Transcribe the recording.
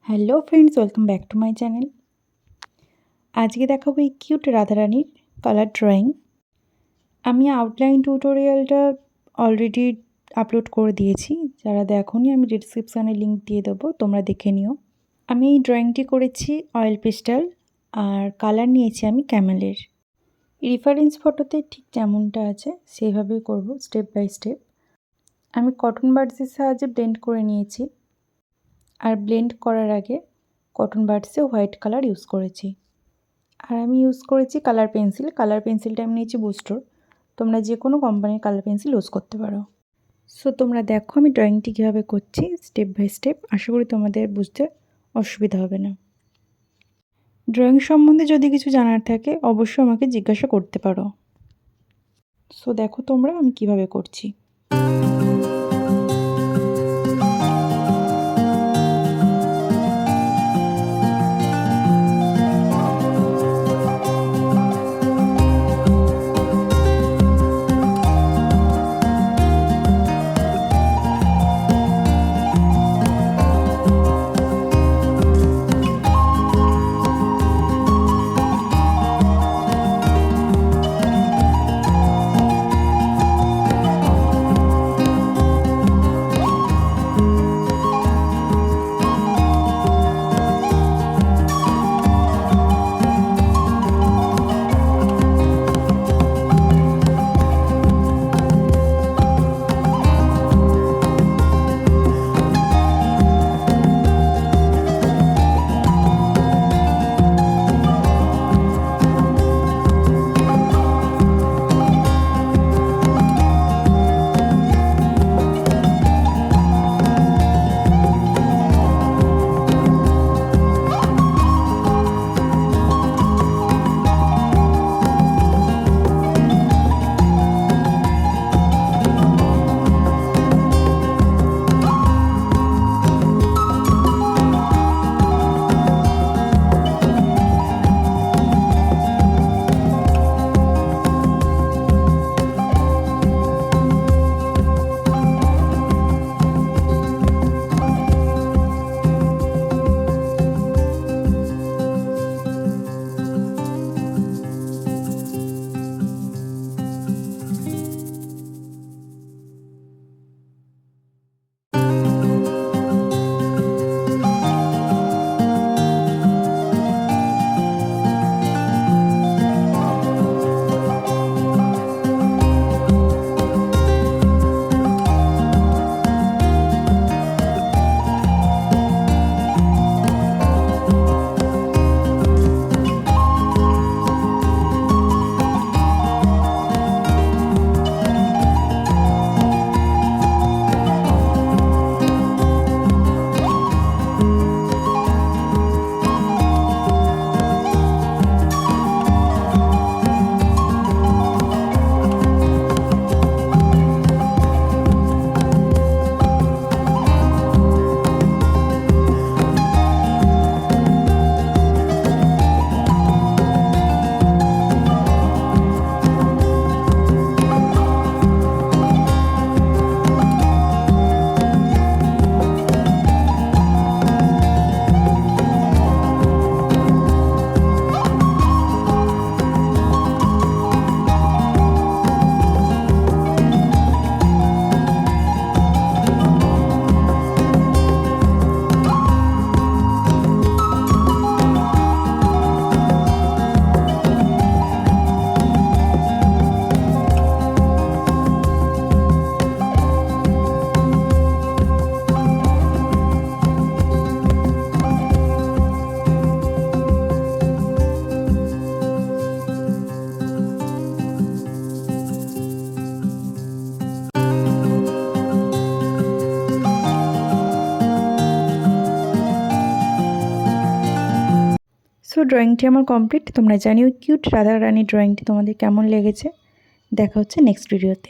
Hello friends, welcome back to my channel. আজকে দেখাবো এই কিউট রাধা রানীর কালার ড্রয়িং। আমি আউটলাইন টিউটোরিয়ালটা অলরেডি আপলোড করে দিয়েছি, যারা দেখোনি আমি ডিসক্রিপশানে লিঙ্ক দিয়ে দেবো, তোমরা দেখে নিও। আমি এই ড্রয়িংটি করেছি অয়েল পেস্টেল আর কালার নিয়েছি আমি ক্যামেলের। রেফারেন্স ফটোতে ঠিক যেমনটা আছে সেইভাবেই করব, স্টেপ বাই স্টেপ। আমি কটন বাডসের সাহায্যে ব্লেন্ড করে নিয়েছি, আর ব্লেন্ড করার আগে কটন বাডসে হোয়াইট কালার ইউজ করেছি। আর আমি ইউজ করেছি কালার পেন্সিল। কালার পেন্সিলটা আমি নিয়েছি বুস্টার, তোমরা যে কোনো কোম্পানির কালার পেন্সিল ইউজ করতে পারো। সো তোমরা দেখো আমি ড্রয়িংটি কীভাবে করছি স্টেপ বাই স্টেপ। আশা করি তোমাদের বুঝতে অসুবিধা হবে না। ড্রয়িং সম্বন্ধে যদি কিছু জানার থাকে অবশ্যই আমাকে জিজ্ঞাসা করতে পারো। সো দেখো তোমরা আমি কিভাবে করছি। সো ড্রয়িংটি আমার কমপ্লিট। তোমরা জানিও কিউট রাধা রানী ড্রয়িংটি তোমাদের কেমন লেগেছে। দেখা হচ্ছে নেক্সট ভিডিওতে।